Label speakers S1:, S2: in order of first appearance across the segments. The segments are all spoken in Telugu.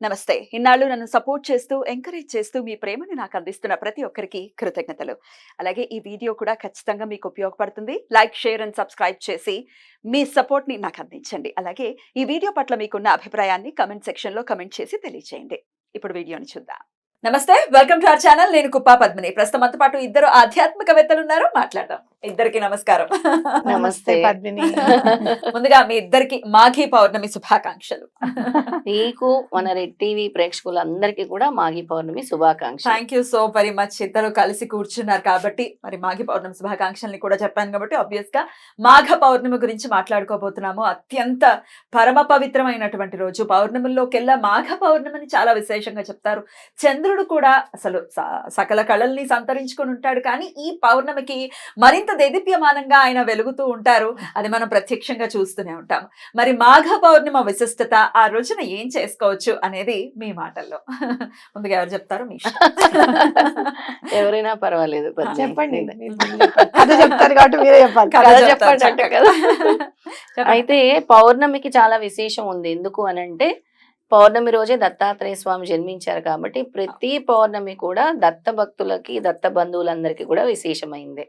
S1: నమస్తే. ఇన్నాళ్ళు నన్ను సపోర్ట్ చేస్తూ, ఎంకరేజ్ చేస్తూ మీ ప్రేమని నాకు అందిస్తున్న ప్రతి ఒక్కరికి కృతజ్ఞతలు. అలాగే ఈ వీడియో కూడా ఖచ్చితంగా మీకు ఉపయోగపడుతుంది. లైక్, షేర్ అండ్ సబ్స్క్రైబ్ చేసి మీ సపోర్ట్‌ని నాకు అందించండి. అలాగే ఈ వీడియో పట్ల మీకున్న అభిప్రాయాన్ని కామెంట్ సెక్షన్‌లో కామెంట్ చేసి తెలియజేయండి. ఇప్పుడు వీడియోని చూద్దాం. నమస్తే, వెల్కమ్ టు అవర్ ఛానల్. నేను కుప్పా పద్మిని. ప్రస్తుతం మనతో పాటు ఇద్దరు ఆధ్యాత్మికవేత్తలు ఉన్నారు. మాట్లాడదాం. ఇద్దరికి నమస్కారం.
S2: నమస్తే పద్మిని.
S1: ముందుగా మీ ఇద్దరికి మాఘీ పౌర్ణమి శుభాకాంక్షలు.
S2: నీకు మన రెడ్ టీవీ ప్రేక్షకులందరికీ కూడా మాఘీ పౌర్ణమి శుభాకాంక్షలు.
S1: Thank you so very much. ఇద్దరు కలిసి కూర్చున్నారు కాబట్టి మరి మాఘీ పౌర్ణమి శుభాకాంక్షల్ని కూడా చెప్పాను కాబట్టి ఆబ్వియస్ గా మాఘ పౌర్ణమి గురించి మాట్లాడుకోబోతున్నాము. అత్యంత పరమ పవిత్రమైనటువంటి రోజు. పౌర్ణమిలోకెల్లా మాఘ పౌర్ణమిని చాలా విశేషంగా చెప్తారు. చంద్రుడు కూడా అసలు సకల కళల్ని సంతరించుకొని ఉంటాడు, కానీ ఈ పౌర్ణమికి మరింత దేదీప్యమానంగా ఆయన వెలుగుతూ ఉంటారు. అది మనం ప్రత్యక్షంగా చూస్తూనే ఉంటాం. మరి మాఘ పౌర్ణిమ విశిష్టత, ఆ రోజున ఏం చేసుకోవచ్చు అనేది మీ మాటల్లో. ముందుగా ఎవరు చెప్తారు? మీ
S2: ఎవరైనా పర్వాలేదు,
S3: చెప్పండి. కథ చెప్తారు కాబట్టి మీరే చెప్పాలి.
S2: చెప్పండి అంటే కదా. అయితే పౌర్ణమికి చాలా విశేషం ఉంది. ఎందుకు అనంటే పౌర్ణమి రోజే దత్తాత్రేయ స్వామి జన్మించారు కాబట్టి ప్రతి పౌర్ణమి కూడా దత్త భక్తులకి, దత్త బంధువులందరికీ కూడా విశేషమైంది.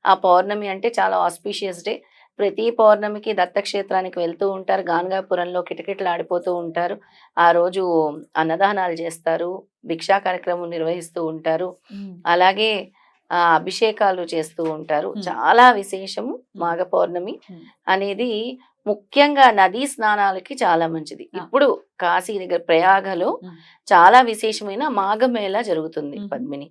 S2: ఆ పౌర్ణమి అంటే చాలా ఆస్పీషియస్ డే. ప్రతి పౌర్ణమికి దత్తక్షేత్రానికి వెళ్తూ ఉంటారు. గానగాపురంలో కిటకిటలు ఆడిపోతూ ఉంటారు. ఆ రోజు అన్నదానాలు చేస్తారు, భిక్షా కార్యక్రమం నిర్వహిస్తూ ఉంటారు, అలాగే అభిషేకాలు చేస్తూ ఉంటారు. చాలా విశేషము మాఘ పౌర్ణమి అనేది. ముఖ్యంగా నదీ స్నానాలకి చాలా మంచిది. ఇప్పుడు కాశీ దగ్గర ప్రయాగలో చాలా విశేషమైన మాఘమేళ జరుగుతుంది పద్మిని.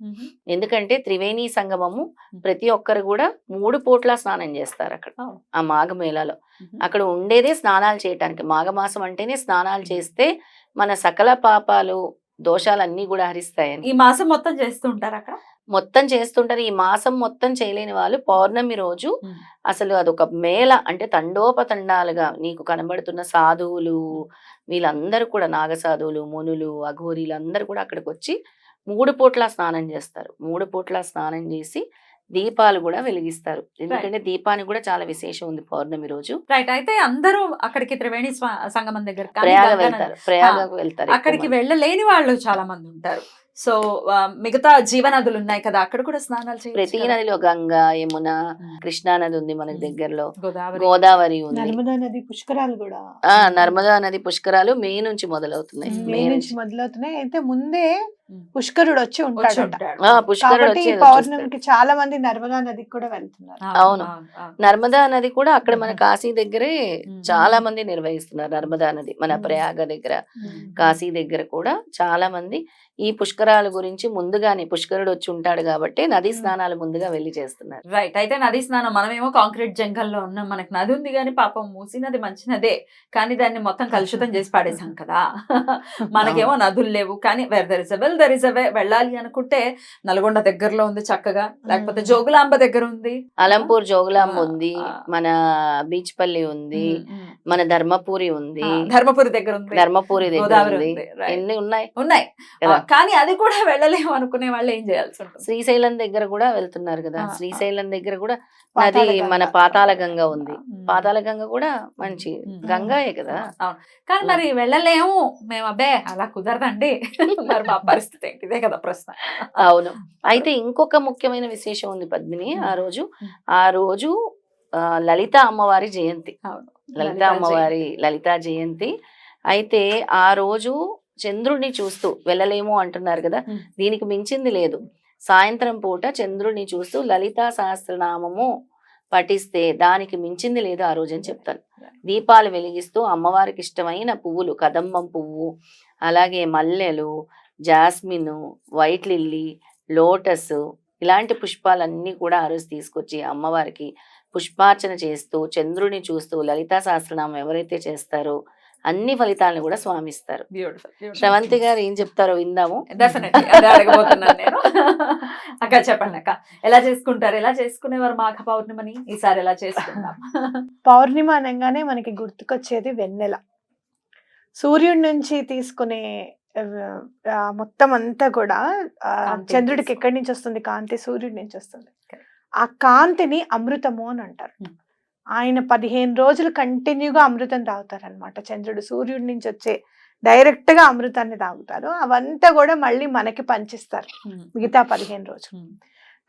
S2: ఎందుకంటే త్రివేణి సంగమము, ప్రతి ఒక్కరు కూడా 3 పూట్ల స్నానం చేస్తారు అక్కడ ఆ మాఘమేళలో. అక్కడ ఉండేదే స్నానాలు చేయటానికి. మాఘమాసం అంటేనే స్నానాలు చేస్తే మన సకల పాపాలు, దోషాలన్నీ కూడా హరిస్తాయని.
S1: ఈ మాసం మొత్తం చేస్తూ ఉంటారు అక్కడ.
S2: మొత్తం చేస్తుంటారు. ఈ మాసం మొత్తం చేయలేని వాళ్ళు పౌర్ణమి రోజు అసలు అదొక మేళ, అంటే తండోపతండాలుగా నీకు కనబడుతున్న సాధువులు వీళ్ళందరూ కూడా, నాగసాధువులు, మునులు, అఘోరీలు అందరూ కూడా అక్కడికి వచ్చి 3 పూట్ల స్నానం చేస్తారు. 3 పూట్ల స్నానం చేసి దీపాలు కూడా వెలిగిస్తారు. ఎందుకంటే దీపానికి కూడా చాలా విశేషం ఉంది పౌర్ణమి రోజు.
S1: రైట్. అయితే అందరూ అక్కడికి త్రివేణి సంగమం దగ్గర
S2: ప్రయాగకు వెళ్తారు.
S1: అక్కడికి వెళ్ళలేని వాళ్ళు చాలా మంది ఉంటారు. సో మిగతా జీవనదులు ఉన్నాయి కదా, అక్కడ కూడా స్నానాలు చేయాలి.
S2: ప్రతి నదిలో గంగా, యమున, కృష్ణా నది ఉంది మనకి దగ్గరలో, గోదావరి ఉంది,
S3: నర్మదా నది పుష్కరాలు కూడా.
S2: నర్మదా నది పుష్కరాలు మే నుంచి మొదలవుతున్నాయి.
S3: మే నుంచి మొదలవుతున్నాయి. అయితే ముందే పుష్కరుడు వచ్చి ఉంటాడు. పౌర్ణమికి చాలా మంది నర్మదా నదికి కూడా వెళ్తున్నారు.
S2: అవును, నర్మదా నది కూడా అక్కడ మన కాశీ దగ్గరే చాలా మంది నిర్వహిస్తున్నారు. నర్మదా నది మన ప్రయాగ దగ్గర, కాశీ దగ్గర కూడా చాలా మంది ఈ పుష్కరాల గురించి ముందుగానే, పుష్కరుడు వచ్చి ఉంటాడు కాబట్టి నదీ స్నానాలు ముందుగా వెళ్ళి చేస్తున్నారు.
S1: రైట్. అయితే నదీ స్నానం, మనమేమో కాంక్రీట్ జంగల్లో ఉన్నాం, మనకు నది ఉంది కానీ పాపం మూసీ నది మంచి నదే, కానీ దాన్ని మొత్తం కలుషితం చేసి పాడేశాం కదా. మనకేమో నదులు లేవు, కానీ దర్ ఇస్ అ వే. వెళ్ళాలి అనుకుంటే నల్గొండ దగ్గరలో ఉంది చక్కగా, లేకపోతే జోగులాంబ దగ్గర ఉంది,
S2: అలంపూర్ జోగులాంబ ఉంది, మన బీచ్పల్లి ఉంది, మన ధర్మపురి ఉంది,
S1: ధర్మపురి దగ్గర ఉంది,
S2: ధర్మపురి దగ్గర ఉంది, ఎన్ని ఉన్నాయి.
S1: కానీ అది కూడా వెళ్ళలేము అనుకునే వాళ్ళు ఏం చేయాల్సి ఉంటుంది.
S2: శ్రీశైలం దగ్గర కూడా వెళ్తున్నారు కదా. శ్రీశైలం దగ్గర కూడా నది, మన పాతాళ గంగ ఉంది. పాతాళ గంగ కూడా మంచి గంగాయే కదా.
S1: కానీ మరి వెళ్ళలేము మేము, అబ్బే అలా కుదరదండి. మరి మా పరిస్థితి ఏంటి, ఇదే కదా ప్రశ్న.
S2: అవును. అయితే ఇంకొక ముఖ్యమైన విశేషం ఉంది పద్మిని. ఆ రోజు లలిత అమ్మవారి జయంతి. లలిత అమ్మవారి లలితా జయంతి. అయితే ఆ రోజు చంద్రుడిని చూస్తూ వెళ్ళలేము అంటున్నారు కదా, దీనికి మించింది లేదు. సాయంత్రం పూట చంద్రుడిని చూస్తూ లలితా సహస్రనామము పఠిస్తే దానికి మించింది లేదు ఆ రోజు అని చెప్తాను. దీపాలు వెలిగిస్తూ అమ్మవారికి ఇష్టమైన పువ్వులు, కదంబం పువ్వు, అలాగే మల్లెలు, జాస్మిన్, వైట్ లిల్లీ, లోటస్, ఇలాంటి పుష్పాలన్నీ కూడా ఆ రోజు తీసుకొచ్చి అమ్మవారికి పుష్పార్చన చేస్తూ చంద్రుడిని చూస్తూ లలితా సహస్రనామం ఎవరైతే చేస్తారో అన్ని ఫలితాలను కూడా స్వామిస్తారు. శ్రవంతి గారు ఏం చెప్తారో విందాము.
S1: అడగబోతున్నాను నేను. అక్క చెప్పండి అక్క, ఎలా చేసుకుంటారు, ఎలా చేసుకునేవారు మాఘ పౌర్ణిమని? ఈసారి ఎలా చేసుకుంటాం?
S3: పౌర్ణిమ అనగానే మనకి గుర్తుకొచ్చేది వెన్నెల. సూర్యుడి నుంచి తీసుకునే మొత్తం అంతా కూడా చంద్రుడికి ఎక్కడి నుంచి వస్తుంది? కాంతి సూర్యుడి నుంచి వస్తుంది. ఆ కాంతిని అమృతము అని అంటారు. ఆయన 15 రోజులు కంటిన్యూగా అమృతం తాగుతారనమాట. చంద్రుడు సూర్యుడి నుంచి వచ్చే డైరెక్ట్ గా అమృతాన్ని తాగుతారు. అవంతా కూడా మళ్ళీ మనకి పంచిస్తారు మిగతా 15 రోజులు.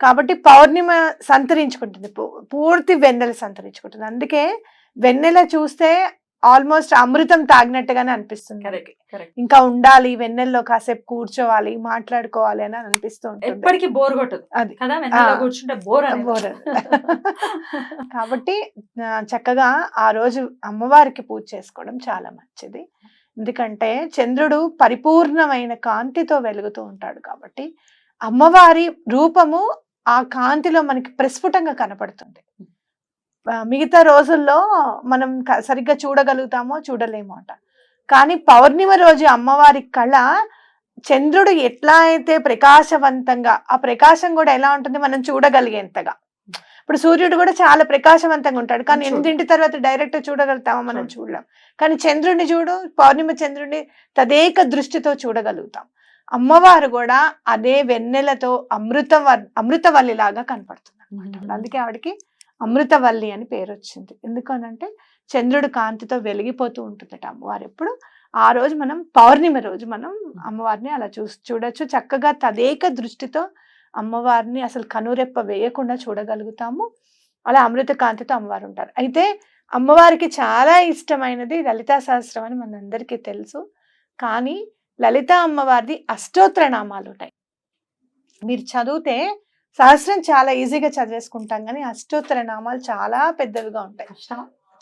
S3: కాబట్టి పౌర్ణిమ సంతరించుకుంటుంది, పూర్తి వెన్నెల సంతరించుకుంటుంది. అందుకే వెన్నెల చూస్తే ఆల్మోస్ట్ అమృతం తాగినట్టుగానే అనిపిస్తుంది. ఇంకా ఉండాలి వెన్నెల్లో, కాసేపు కూర్చోవాలి, మాట్లాడుకోవాలి అని అనిపిస్తూ ఉంటుంది.
S1: ఎప్పటికీ బోర్ కొట్టదు
S3: అది
S1: కూర్చుంటే బోర్.
S3: కాబట్టి చక్కగా ఆ రోజు అమ్మవారికి పూజ చేసుకోవడం చాలా మంచిది. ఎందుకంటే చంద్రుడు పరిపూర్ణమైన కాంతితో వెలుగుతూ ఉంటాడు కాబట్టి అమ్మవారి రూపము ఆ కాంతిలో మనకి ప్రస్ఫుటంగా కనపడుతుంది. మిగతా రోజుల్లో మనం సరిగ్గా చూడగలుగుతామో చూడలేమో అంట. కానీ పౌర్ణిమ రోజు అమ్మవారి కళ చంద్రుడు ఎట్లా అయితే ప్రకాశవంతంగా, ఆ ప్రకాశం కూడా ఎలా ఉంటుంది మనం చూడగలిగేంతగా. ఇప్పుడు సూర్యుడు కూడా చాలా ప్రకాశవంతంగా ఉంటాడు, కానీ 8 తర్వాత డైరెక్ట్ చూడగలుగుతామో మనం చూడలేం. కానీ చంద్రుడిని చూడు, పౌర్ణిమ చంద్రుడిని తదేక దృష్టితో చూడగలుగుతాం. అమ్మవారు కూడా అదే వెన్నెలతో అమృతవల్లి లాగా కనపడుతుంది అన్నమాట. అందుకే ఆవిడకి అమృతవల్లి అని పేరు వచ్చింది. ఎందుకనంటే చంద్రుడు కాంతితో వెలిగిపోతూ ఉంటుందట అమ్మవారు ఎప్పుడు. ఆ రోజు మనం పౌర్ణిమ రోజు మనం అమ్మవారిని అలా చూడొచ్చు. చక్కగా తదేక దృష్టితో అమ్మవారిని అసలు కనురెప్ప వేయకుండా చూడగలుగుతాము. అలా అమృత కాంతితో అమ్మవారు ఉంటారు. అయితే అమ్మవారికి చాలా ఇష్టమైనది లలితా సహస్రం అని మనందరికీ తెలుసు. కానీ లలిత అమ్మవారిది అష్టోత్తర నామాలు ఉంటాయి. మీరు చదివితే సహస్రం చాలా ఈజీగా చదివేసుకుంటాం, కానీ అష్టోత్తర నామాలు చాలా పెద్దవిగా ఉంటాయి,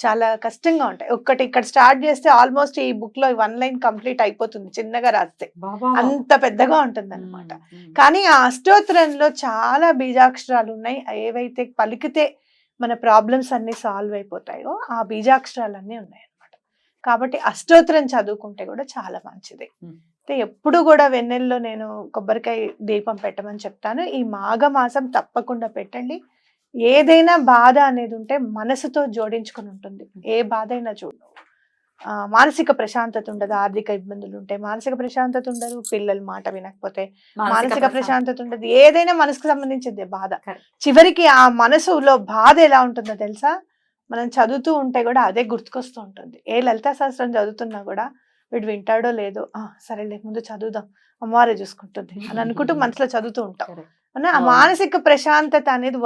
S3: చాలా కష్టంగా ఉంటాయి. ఒక్కటి ఇక్కడ స్టార్ట్ చేస్తే ఆల్మోస్ట్ ఈ బుక్ లో 1 లైన్ కంప్లీట్ అయిపోతుంది చిన్నగా రాస్తే, అంత పెద్దగా ఉంటుంది అనమాట. కానీ ఆ అష్టోత్తరంలో చాలా బీజాక్షరాలు ఉన్నాయి. ఏవైతే పలికితే మన ప్రాబ్లమ్స్ అన్ని సాల్వ్ అయిపోతాయో ఆ బీజాక్షరాలన్నీ ఉన్నాయి అన్నమాట. కాబట్టి అష్టోత్తరం చదువుకుంటే కూడా చాలా మంచిది. అయితే ఎప్పుడు కూడా వెన్నెల్లో నేను కొబ్బరికాయ దీపం పెట్టమని చెప్తాను. ఈ మాఘమాసం తప్పకుండా పెట్టండి. ఏదైనా బాధ అనేది ఉంటే మనసుతో జోడించుకొని ఉంటుంది. ఏ బాధ అయినా చూడు, మానసిక ప్రశాంతత ఉండదు. ఆర్థిక ఇబ్బందులు ఉంటాయి, మానసిక ప్రశాంతత ఉండదు. పిల్లల మాట వినకపోతే మానసిక ప్రశాంతత ఉండదు. ఏదైనా మనసుకు సంబంధించింది బాధ. చివరికి ఆ మనసులో బాధ ఎలా ఉంటుందో తెలుసా? మనం చదువుతూ ఉంటే కూడా అదే గుర్తుకొస్తూ ఉంటుంది. ఏ లలితా శాస్త్రం చదువుతున్నా కూడా వీడు వింటాడో లేదో, సరేలే ముందు చదువుదాం, అమ్మవారే చూసుకుంటుంది అని అనుకుంటూ మనసులో చదువుతూ ఉంటాం. ఆ మానసిక ప్రశాంతత అనేది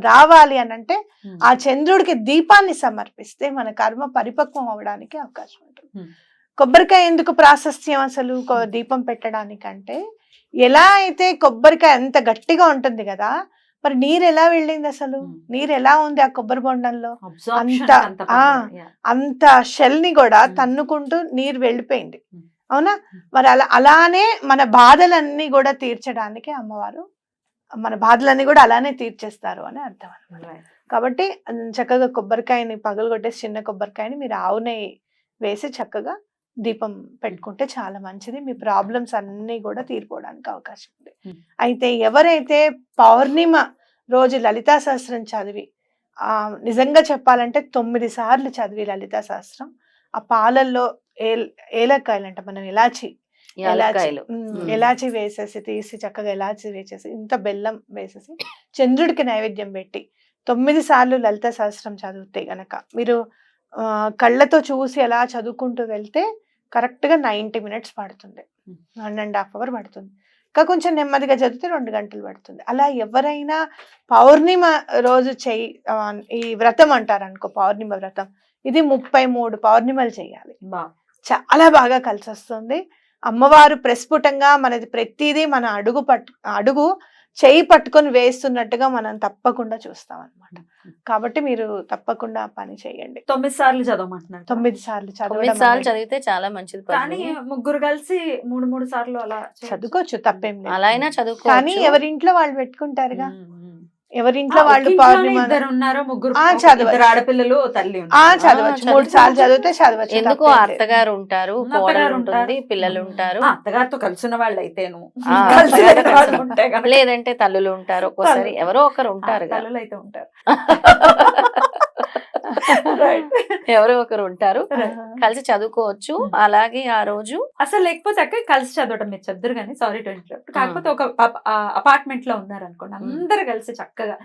S3: రావాలి అని అంటే ఆ చంద్రుడికి దీపాన్ని సమర్పిస్తే మన కర్మ పరిపక్వం అవడానికి అవకాశం ఉంటుంది. కొబ్బరికాయ ఎందుకు ప్రాశస్త్యం అసలు దీపం పెట్టడానికంటే, ఎలా అయితే కొబ్బరికాయ అంత గట్టిగా ఉంటుంది కదా, మరి నీరు ఎలా వెళ్ళింది అసలు? నీరు ఎలా ఉంది ఆ కొబ్బరి బొండంలో? అంత షెల్ ని కూడా తన్నుకుంటూ నీరు వెళ్ళిపోయింది, అవునా? మరి అలానే మన బాధలన్నీ కూడా తీర్చడానికి అమ్మవారు మన బాధలన్నీ కూడా అలానే తీర్చేస్తారు అని అర్థం అన్నమాట. కాబట్టి చక్కగా కొబ్బరికాయని పగలగొట్టేసి చిన్న కొబ్బరికాయని మీరు ఆవు నెయ్యి వేసి చక్కగా దీపం పెట్టుకుంటే చాలా మంచిది. మీ ప్రాబ్లమ్స్ అన్నీ కూడా తీరిపోవడానికి అవకాశం ఉంది. అయితే ఎవరైతే పౌర్ణిమ రోజు లలితా సహస్రం చదివి, నిజంగా చెప్పాలంటే 9 సార్లు చదివి లలితా సహస్రం, ఆ పాలల్లో ఏలక్కాయలంట, మనం ఎలాచి వేసేసి తీసి చక్కగా ఎలాచి వేసేసి ఇంత బెల్లం వేసేసి చంద్రుడికి నైవేద్యం పెట్టి 9 సార్లు లలిత సహస్రం చదివితే గనక మీరు కళ్ళతో చూసి ఎలా చదువుకుంటూ వెళ్తే కరెక్ట్ గా 90 మినిట్స్ పడుతుంది, 1.5 అవర్ పడుతుంది. ఇంకా కొంచెం నెమ్మదిగా చదివితే 2 గంటలు పడుతుంది. అలా ఎవరైనా పౌర్ణిమ రోజు ఈ వ్రతం అంటారు అనుకో, పౌర్ణిమ వ్రతం, ఇది 33 పౌర్ణిమలు చేయాలి. చాలా బాగా కలిసి వస్తుంది. అమ్మవారు ప్రస్ఫుటంగా మనది ప్రతిదీ మన అడుగు చేయి పట్టుకొని వేస్తున్నట్టుగా మనం తప్పకుండా చూస్తాం అన్నమాట. కాబట్టి మీరు తప్పకుండా పని చేయండి.
S1: 9 సార్లు చదవమంటున్నారు.
S3: 9 సార్లు
S2: చదివితే చాలా మంచిది.
S1: కానీ ముగ్గురు కలిసి 3 సార్లు అలా
S3: చదువుకోవచ్చు, తప్పేం లేదు.
S2: అలా అయినా చదువుకో,
S3: కానీ ఎవరింట్లో వాళ్ళు పెట్టుకుంటారుగా. ఎవరింట్లో వాళ్ళు పౌర్ణిమ
S1: ముగ్గురు
S3: ఆడపిల్లలు
S1: తల్లి
S3: చదవచ్చు, 3 సార్లు చదివితే చదవచ్చు.
S2: ఎందుకు అత్తగారు ఉంటారు, కోడలు ఉంటుంది, పిల్లలు ఉంటారు.
S1: అత్తగారితో కలిసి ఉన్న వాళ్ళు అయితేను,
S2: లేదంటే తల్లులు ఉంటారు, ఒక్కోసారి ఎవరో ఒకరు ఉంటారు,
S1: తల్లులు అయితే ఉంటారు. రైట్.
S2: ఎవరో ఒకరు ఉంటారు,
S1: Right.
S2: కలిసి చదువుకోవచ్చు. అలాగే ఆ రోజు
S1: అసలు లేకపోతే అక్క కలిసి చదవటం మీరు చదువురు కానీ, సారీ టు ఇంటరప్ట్, కాకపోతే ఒక అపార్ట్మెంట్ లో ఉన్నారనుకోండి, అందరు కలిసి చక్కగా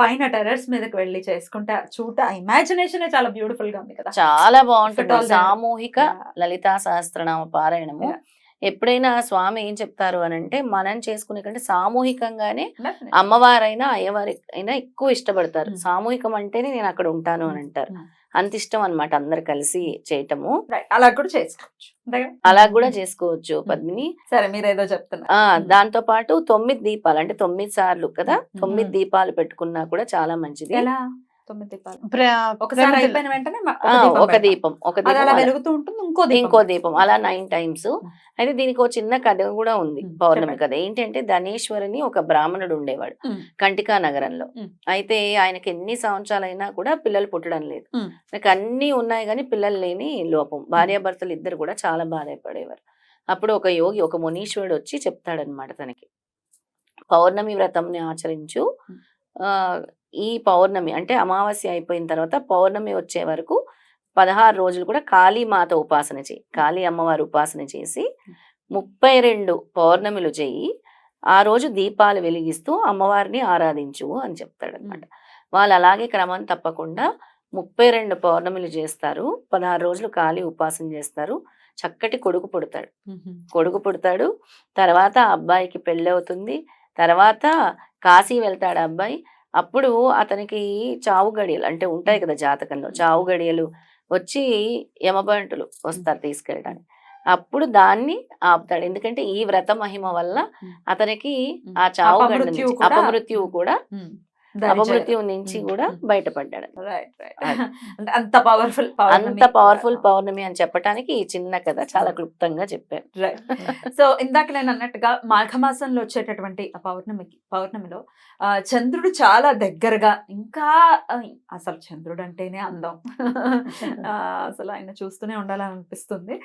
S1: పైన టెర్రస్ మీదకి వెళ్ళి చేసుకుంటే చూడ ఇమాజినేషన్ చాలా బ్యూటిఫుల్ గా ఉంది కదా.
S2: చాలా బాగుంటుంది.
S1: If at all there-
S2: సామూహిక లలితా సహస్రనామ పారాయణము.
S1: Yeah.
S2: ఎప్పుడైనా స్వామి ఏం చెప్తారు అని అంటే, మనం చేసుకునే కంటే సామూహికంగానే
S1: Definitely.
S2: అమ్మవారైనా అయ్యవారి అయినా ఎక్కువ ఇష్టపడతారు.
S1: Mm.
S2: సామూహికం అంటేనే నేను అక్కడ ఉంటాను అని అంటారు.
S1: Mm.
S2: అంత ఇష్టం అన్నమాట అందరు కలిసి చేయటము.
S1: Right. అలా కూడా చేసుకోవచ్చు అంతే కదా?
S2: అలా కూడా చేసుకోవచ్చు పద్మిని.
S1: సరే, మీరేదో చెప్తున్నారు.
S2: దాంతో పాటు 9 దీపాలు, అంటే 9 సార్లు కదా,
S1: Mm.
S2: 9 దీపాలు పెట్టుకున్నా కూడా చాలా మంచిది.
S1: ఎలా 9 దీపాలు ఒకసారి
S3: ప్రమిదలు.
S1: అయిపోయిన వెంటనే
S2: ఒక దీపం
S1: అది అలా
S2: అలా
S1: వెలుగుతూ ఉంటుంది,
S2: ఇంకో దీపం అలా 9 టైమ్స్. అయితే దీనికి ఒక చిన్న కథ కూడా ఉంది, పౌర్ణమి
S1: చెప్పండి.
S2: కథ. ఏంటంటే ధనేశ్వరిని ఒక బ్రాహ్మణుడు ఉండేవాడు కంటికా నగరంలో. అయితే ఆయనకి ఎన్ని సంవత్సరాలైనా కూడా పిల్లలు పుట్టడం లేదు. నాకు అన్ని ఉన్నాయి కానీ పిల్లలు లేని లోపం. భార్యాభర్తలు ఇద్దరు కూడా చాలా బాధపడేవారు. అప్పుడు ఒక యోగి, ఒక మునీశ్వరుడు వచ్చి చెప్తాడనమాట తనకి, పౌర్ణమి వ్రతంని ఆచరించు. ఈ పౌర్ణమి అంటే అమావాస్య అయిపోయిన తర్వాత పౌర్ణమి వచ్చే వరకు 16 రోజులు కూడా కాళీమాత ఉపాసన చేయి, కాళీ అమ్మవారి ఉపాసన చేసి 32 పౌర్ణమిలు చెయ్యి. ఆ రోజు దీపాలు వెలిగిస్తూ అమ్మవారిని ఆరాధించు అని చెప్తాడనమాట. వాళ్ళు అలాగే క్రమం తప్పకుండా 32 పౌర్ణమిలు చేస్తారు. 16 రోజులు కాళీ ఉపాసన చేస్తారు. చక్కటి కొడుకు పుడతాడు. తర్వాత ఆ అబ్బాయికి పెళ్ళి అవుతుంది. తర్వాత కాశీ వెళ్తాడు ఆ అబ్బాయి. అప్పుడు అతనికి చావు గడియలు అంటే ఉంటాయి కదా జాతకంలో, చావు గడియలు వచ్చి యమబంటులు వస్తారు తీసుకెళ్ళడానికి. అప్పుడు దాన్ని ఆపుతాడు. ఎందుకంటే ఈ వ్రత మహిమ వల్ల అతనికి ఆ చావు గండ నుంచి, అపమృత్యువు కూడా అపమృత్యువు నుంచి కూడా బయటపడ్డాడు.
S1: అంత పవర్ఫుల్
S2: పౌర్ణమి అని చెప్పడానికి ఈ చిన్న కథ చాలా క్లుప్తంగా చెప్పారు.
S1: సో ఇందాక నేను అన్నట్టుగా మాఘమాసంలో వచ్చేటటువంటి ఆ పౌర్ణమిలో చంద్రుడు చాలా దగ్గరగా, ఇంకా అసలు చంద్రుడు అంటేనే అందం, అసలు ఆయన చూస్తూనే ఉండాలని అనిపిస్తుంది.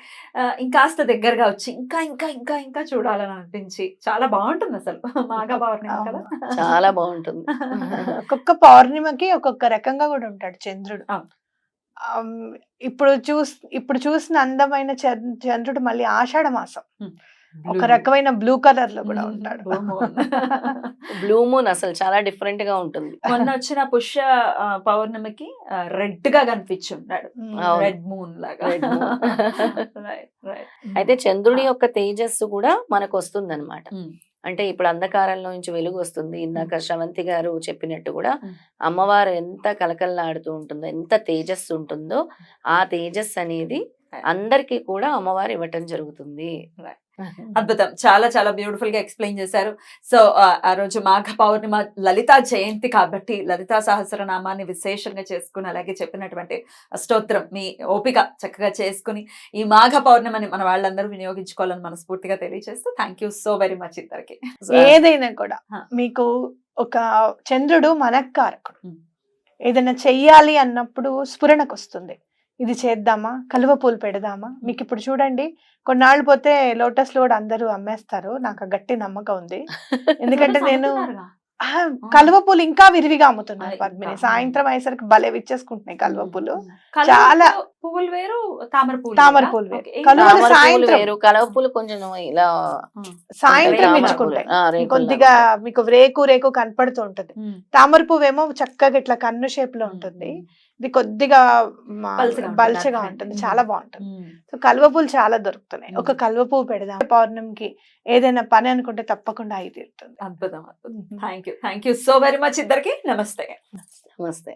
S1: ఇంకాస్త దగ్గరగా వచ్చి ఇంకా ఇంకా ఇంకా ఇంకా చూడాలని అనిపించి చాలా బాగుంటుంది అసలు మాఘ పౌర్ణమి కదా.
S2: చాలా బాగుంటుంది.
S3: ఒక్కొక్క పౌర్ణిమకి ఒక్కొక్క రకంగా కూడా ఉంటాడు చంద్రుడు. ఇప్పుడు చూసిన అందమైన చంద్రుడు మళ్ళీ ఆషాఢ మాసం ఒక రకమైన బ్లూ కలర్ లో కూడా ఉంటాడు.
S2: బ్లూ మూన్ అసలు చాలా డిఫరెంట్ గా ఉంటుంది.
S1: మొన్న వచ్చిన పుష్య పౌర్ణమికి రెడ్ గా కనిపించున్నాడు, రెడ్ మూన్ లాగా.
S2: అయితే చంద్రుడి యొక్క తేజస్సు కూడా మనకు వస్తుంది అనమాట. అంటే ఇప్పుడు అంధకారంలో నుంచి వెలుగు వస్తుంది. ఇందాక శ్రవంతి గారు చెప్పినట్టు కూడా అమ్మవారు ఎంత కలకల్లాడుతూ ఉంటుందో, ఎంత తేజస్సు ఉంటుందో, ఆ తేజస్సు అనేది అందరికీ కూడా అమ్మవారు ఇవ్వటం జరుగుతుంది.
S1: అద్భుతం, చాలా చాలా బ్యూటిఫుల్ గా ఎక్స్ప్లెయిన్ చేశారు. సో ఆ రోజు మాఘ పౌర్ణిమ లలితా జయంతి కాబట్టి లలితా సహస్రనామాన్ని విశేషంగా చేసుకుని, అలాగే చెప్పినటువంటి స్తోత్రం మీ ఓపిక చక్కగా చేసుకుని ఈ మాఘ పౌర్ణిమని మన వాళ్ళందరూ వినియోగించుకోవాలని మనస్ఫూర్తిగా తెలియజేస్తూ thank you so very much ఇద్దరికి.
S3: ఏదైనా కూడా మీకు ఒక చంద్రుడు మనక్కారకుడు. ఏదైనా చెయ్యాలి అన్నప్పుడు స్ఫురణకు వస్తుంది, ఇది చేద్దామా, కలువ పూలు పెడదామా. మీకు ఇప్పుడు చూడండి, కొన్నాళ్ళు పోతే లోటస్ లో కూడా అందరూ అమ్మేస్తారు, నాకు గట్టి నమ్మకం ఉంది. ఎందుకంటే నేను కలువ పూలు ఇంకా విరివిగా అమ్ముతున్నారు పద్మిని. సాయంత్రం అయ్యేసరికి భలే విచ్చేసుకుంటున్నాయి కలువ పూలు. చాలా
S1: పువ్వులు వేరు, తామర పూలు
S3: వేరు. కలువలు సాయంత్రం,
S2: కలువ పూలు కొంచెం ఇలా
S3: సాయంత్రం ఇచ్చుకుంటాయి. కొద్దిగా మీకు రేకు కనపడుతూ ఉంటది. తామర పువ్వు ఏమో చక్కగా ఇట్లా కన్ను షేప్ లో ఉంటుంది, ఇది కొద్దిగా బల్చగా ఉంటుంది, చాలా బాగుంటుంది. సో కలువ పూలు చాలా దొరుకుతున్నాయి. ఒక కలువ పువ్వు పెడదాం, పౌర్ణమికి ఏదైనా పని అనుకుంటే తప్పకుండా అయి తీరుతుంది.
S1: అద్భుతం. Thank you so very much ఇద్దరికి. నమస్తే.
S2: నమస్తే.